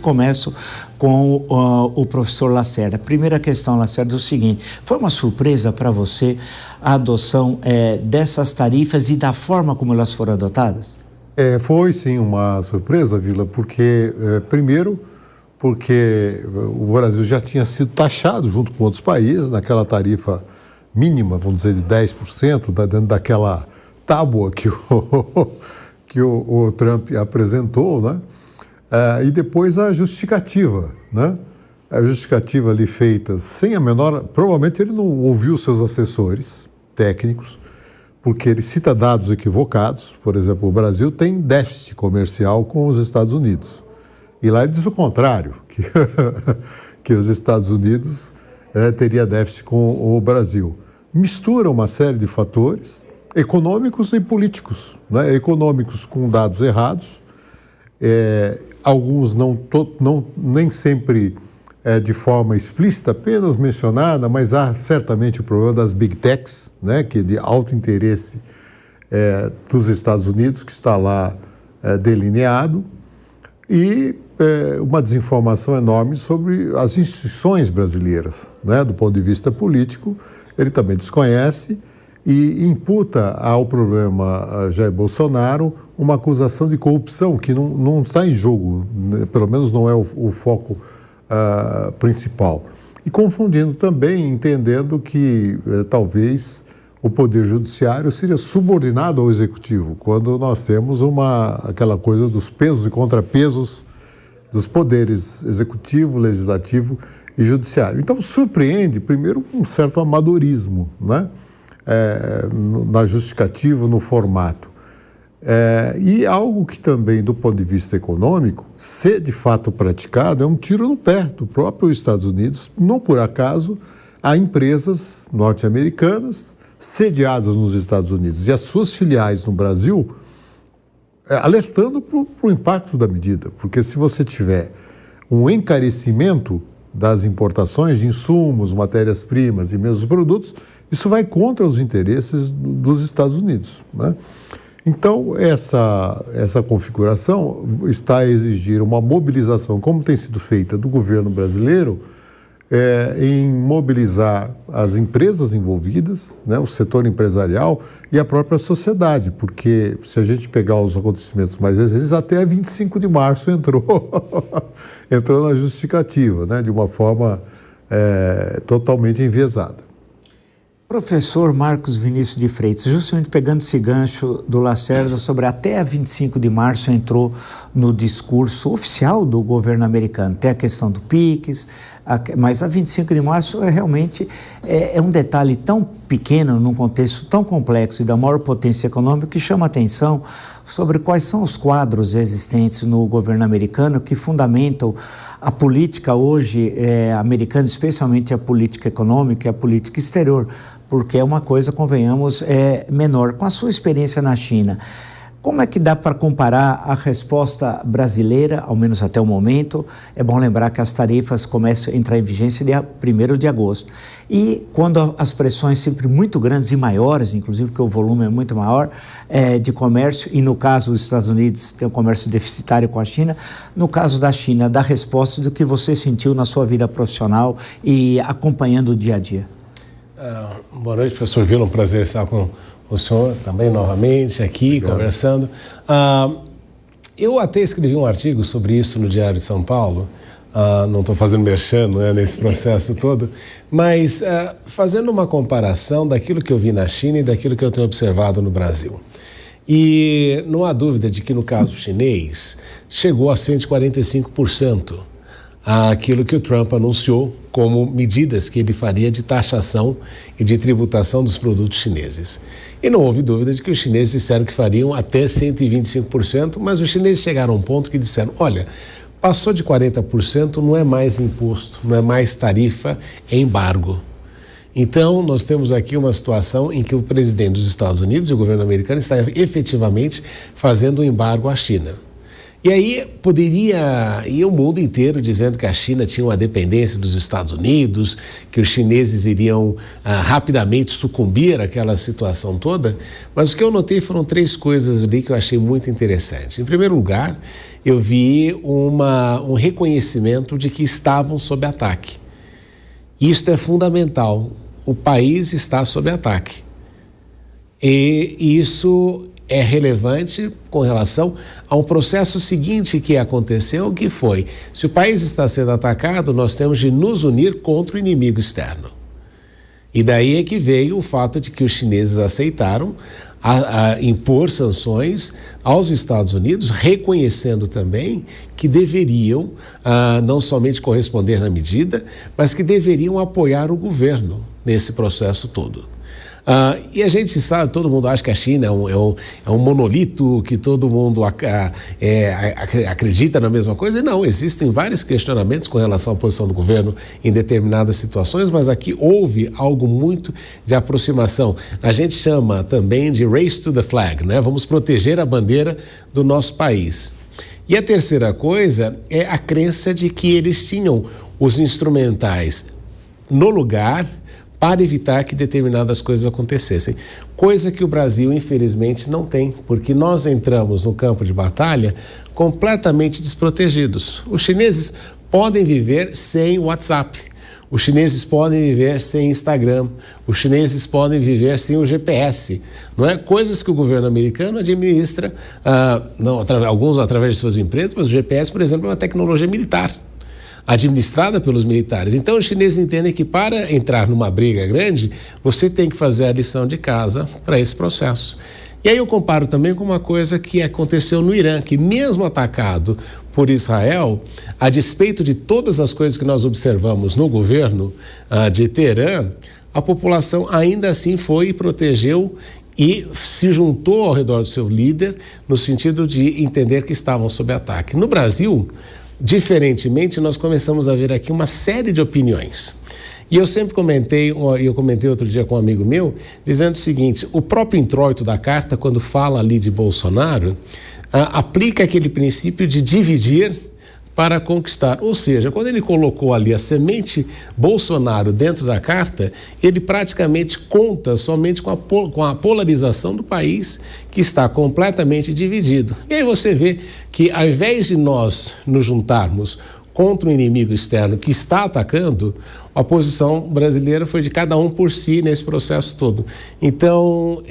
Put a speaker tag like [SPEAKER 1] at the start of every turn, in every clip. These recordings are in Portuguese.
[SPEAKER 1] começo com o professor Lacerda. Primeira questão, Lacerda, é o seguinte: foi uma surpresa para você a adoção dessas tarifas e da forma como elas foram adotadas?
[SPEAKER 2] Foi sim uma surpresa, Vila, primeiro porque o Brasil já tinha sido taxado junto com outros países naquela tarifa mínima, vamos dizer, de 10%, dentro daquela tábua que o Trump apresentou, né? E depois a justificativa, né? A justificativa ali feita sem a menor... Provavelmente ele não ouviu seus assessores técnicos, porque ele cita dados equivocados. Por exemplo, o Brasil tem déficit comercial com os Estados Unidos. E lá ele diz o contrário, que os Estados Unidos teria déficit com o Brasil. Mistura uma série de fatores econômicos e políticos, né? Econômicos com dados errados, alguns nem sempre de forma explícita, apenas mencionada, mas há certamente o problema das big techs, né? Que é de alto interesse dos Estados Unidos, que está lá delineado, e uma desinformação enorme sobre as instituições brasileiras, né? Do ponto de vista político, ele também desconhece e imputa ao problema Jair Bolsonaro uma acusação de corrupção que não está em jogo, né? Pelo menos não é o foco principal. E confundindo também, entendendo que talvez o Poder Judiciário seria subordinado ao Executivo, quando nós temos aquela coisa dos pesos e contrapesos dos poderes Executivo, Legislativo e Judiciário. Então, surpreende, primeiro, um certo amadorismo, né? Na justificativa, no formato. E algo que também, do ponto de vista econômico, se de fato praticado, é um tiro no pé do próprio Estados Unidos. Não por acaso, há empresas norte-americanas sediadas nos Estados Unidos e as suas filiais no Brasil alertando para o impacto da medida. Porque se você tiver um encarecimento das importações de insumos, matérias-primas e mesmo produtos, isso vai contra os interesses dos Estados Unidos, né? Então, essa configuração está a exigir uma mobilização, como tem sido feita do governo brasileiro, em mobilizar as empresas envolvidas, né, o setor empresarial e a própria sociedade, porque se a gente pegar os acontecimentos mais recentes, até 25 de março entrou na justificativa, né, de uma forma totalmente enviesada.
[SPEAKER 1] Professor Marcos Vinícius de Freitas, justamente pegando esse gancho do Lacerda sobre até a 25 de março entrou no discurso oficial do governo americano. Tem a questão do PIX, mas a 25 de março realmente é um detalhe tão pequeno, num contexto tão complexo e da maior potência econômica, que chama atenção sobre quais são os quadros existentes no governo americano que fundamentam a política hoje americana, especialmente a política econômica e a política exterior, porque é uma coisa, convenhamos, menor. Com a sua experiência na China, como é que dá para comparar a resposta brasileira, ao menos até o momento? É bom lembrar que as tarifas começam a entrar em vigência dia 1º de agosto. E quando as pressões sempre muito grandes e maiores, inclusive porque o volume é muito maior de comércio, e no caso dos Estados Unidos tem um comércio deficitário com a China, no caso da China, dá resposta do que você sentiu na sua vida profissional e acompanhando o dia a dia.
[SPEAKER 3] Boa noite, professor Vila, um prazer estar com o senhor também novamente aqui. Obrigado. Conversando. Eu até escrevi um artigo sobre isso no Diário de São Paulo, não estou fazendo merchan, né, nesse processo todo, mas fazendo uma comparação daquilo que eu vi na China e daquilo que eu tenho observado no Brasil. E não há dúvida de que no caso chinês chegou a 145%. Aquilo que o Trump anunciou como medidas que ele faria de taxação e de tributação dos produtos chineses. E não houve dúvida de que os chineses disseram que fariam até 125%, mas os chineses chegaram a um ponto que disseram, olha, passou de 40%, não é mais imposto, não é mais tarifa, é embargo. Então, nós temos aqui uma situação em que o presidente dos Estados Unidos e o governo americano está efetivamente fazendo um embargo à China. E aí e o mundo inteiro dizendo que a China tinha uma dependência dos Estados Unidos, que os chineses iriam rapidamente sucumbir àquela situação toda. Mas o que eu notei foram 3 coisas ali que eu achei muito interessante. Em primeiro lugar, eu vi um reconhecimento de que estavam sob ataque. Isto é fundamental. O país está sob ataque. E isso é relevante com relação a um processo seguinte que aconteceu, que foi: se o país está sendo atacado, nós temos de nos unir contra o inimigo externo. E daí é que veio o fato de que os chineses aceitaram a impor sanções aos Estados Unidos, reconhecendo também que deveriam não somente corresponder na medida, mas que deveriam apoiar o governo nesse processo todo. E a gente sabe, todo mundo acha que a China é um monolito, que todo mundo acredita na mesma coisa. E não, existem vários questionamentos com relação à posição do governo em determinadas situações, mas aqui houve algo muito de aproximação. A gente chama também de race to the flag, né? Vamos proteger a bandeira do nosso país. E a terceira coisa é a crença de que eles tinham os instrumentais no lugar para evitar que determinadas coisas acontecessem. Coisa que o Brasil, infelizmente, não tem, porque nós entramos no campo de batalha completamente desprotegidos. Os chineses podem viver sem WhatsApp, os chineses podem viver sem Instagram, os chineses podem viver sem o GPS, não é? Coisas que o governo americano administra, alguns através de suas empresas, mas o GPS, por exemplo, é uma tecnologia militar, administrada pelos militares. Então, os chineses entendem que para entrar numa briga grande, você tem que fazer a lição de casa para esse processo. E aí eu comparo também com uma coisa que aconteceu no Irã, que mesmo atacado por Israel, a despeito de todas as coisas que nós observamos no governo de Teherã, a população ainda assim foi e protegeu e se juntou ao redor do seu líder, no sentido de entender que estavam sob ataque. No Brasil, diferentemente, nós começamos a ver aqui uma série de opiniões. E eu sempre comentei outro dia com um amigo meu, dizendo o seguinte: o próprio introito da carta, quando fala ali de Bolsonaro, aplica aquele princípio de dividir para conquistar. Ou seja, quando ele colocou ali a semente Bolsonaro dentro da carta, ele praticamente conta somente com a polarização do país, que está completamente dividido. E aí você vê que, ao invés de nós nos juntarmos contra o inimigo externo que está atacando, a posição brasileira foi de cada um por si nesse processo todo. Então,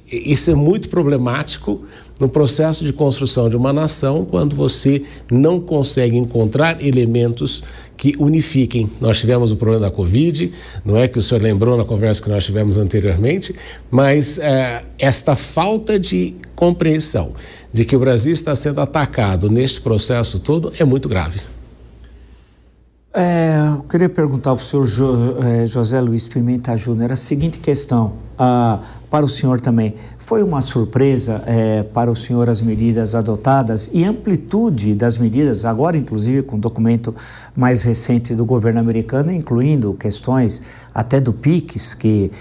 [SPEAKER 3] isso é muito problemático no processo de construção de uma nação, quando você não consegue encontrar elementos que unifiquem. Nós tivemos o problema da Covid, não é que o senhor lembrou na conversa que nós tivemos anteriormente, mas esta falta de compreensão de que o Brasil está sendo atacado neste processo todo é muito grave.
[SPEAKER 1] Eu queria perguntar para o senhor José Luiz Pimenta Júnior a seguinte questão, para o senhor também. Foi uma surpresa para o senhor as medidas adotadas e a amplitude das medidas, agora inclusive com o documento mais recente do governo americano, incluindo questões até do PIX, que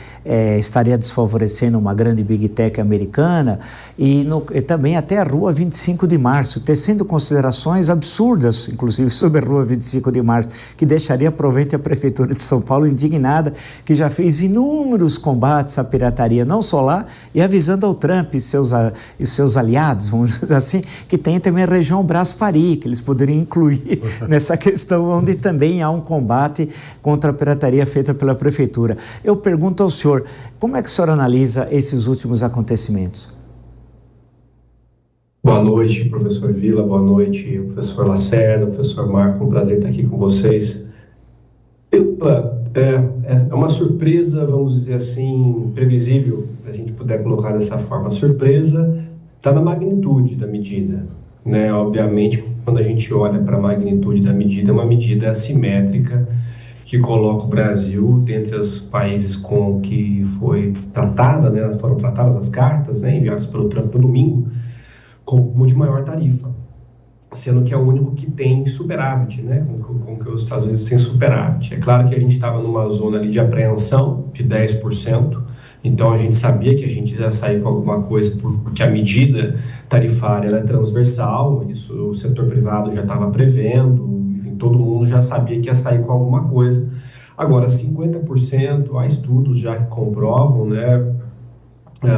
[SPEAKER 1] estaria desfavorecendo uma grande Big Tech americana, e também até a Rua 25 de Março, tecendo considerações absurdas, inclusive sobre a Rua 25 de Março, que deixaria provavelmente a Prefeitura de São Paulo indignada, que já fez inúmeros combates à pirataria, não só lá, e avisando ao Trump e seus aliados, vamos dizer assim, que tem também a região Brás-Pari, que eles poderiam incluir nessa questão, onde também há um combate contra a pirataria feita pela Prefeitura. Eu pergunto ao senhor, como é que o senhor analisa esses últimos acontecimentos?
[SPEAKER 4] Boa noite, professor Vila, boa noite, professor Lacerda, professor Marco, um prazer estar aqui com vocês. É uma surpresa, vamos dizer assim, previsível, se a gente puder colocar dessa forma. A surpresa está na magnitude da medida, né? Obviamente, quando a gente olha para a magnitude da medida, é uma medida assimétrica que coloca o Brasil dentre os países com que foi tratada, né? Foram tratadas as cartas, né, enviadas pelo Trump no domingo, como de maior tarifa, sendo que é o único que tem superávit, né? Com que os Estados Unidos têm superávit. É claro que a gente estava numa zona ali de apreensão de 10%, Então a gente sabia que a gente ia sair com alguma coisa, porque a medida tarifária ela é transversal, isso o setor privado já estava prevendo, enfim, todo mundo já sabia que ia sair com alguma coisa. Agora, 50%, há estudos já que comprovam, né,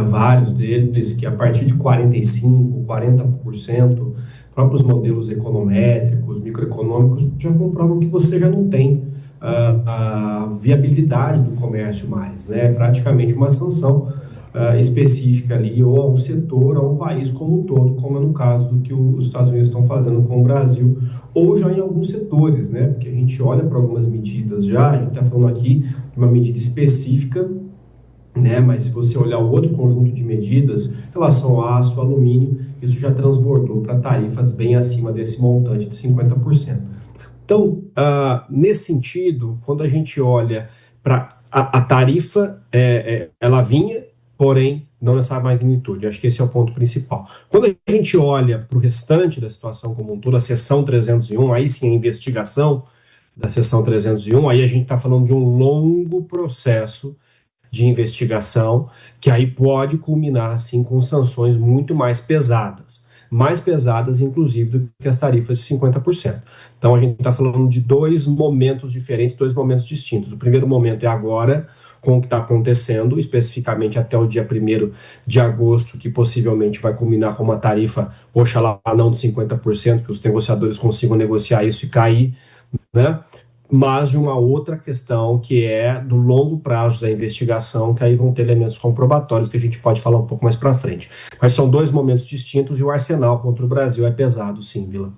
[SPEAKER 4] vários deles, que a partir de 45%, 40%, próprios modelos econométricos, microeconômicos, já comprovam que você já não tem a viabilidade do comércio mais, né? Praticamente uma sanção específica ali, ou a um setor, a um país como um todo, como é no caso do que os Estados Unidos estão fazendo com o Brasil, ou já em alguns setores, né? Porque a gente olha para algumas medidas já, a gente está falando aqui de uma medida específica, né? Mas se você olhar o outro conjunto de medidas, em relação ao aço, alumínio, isso já transbordou para tarifas bem acima desse montante de 50%. Então, nesse sentido, quando a gente olha para a tarifa, ela vinha, porém, não nessa magnitude. Acho que esse é o ponto principal. Quando a gente olha para o restante da situação como um todo, a seção 301, aí sim a investigação da seção 301, aí a gente está falando de um longo processo de investigação, que aí pode culminar, assim, com sanções muito mais pesadas, inclusive, do que as tarifas de 50%. Então, a gente está falando de dois momentos diferentes, dois momentos distintos. O primeiro momento é agora, com o que está acontecendo, especificamente até o dia 1º de agosto, que possivelmente vai culminar com uma tarifa, oxalá não de 50%, que os negociadores consigam negociar isso e cair, né? Mas de uma outra questão, que é do longo prazo da investigação, que aí vão ter elementos comprobatórios que a gente pode falar um pouco mais para frente. Mas são dois momentos distintos e o arsenal contra o Brasil é pesado, sim, Vila.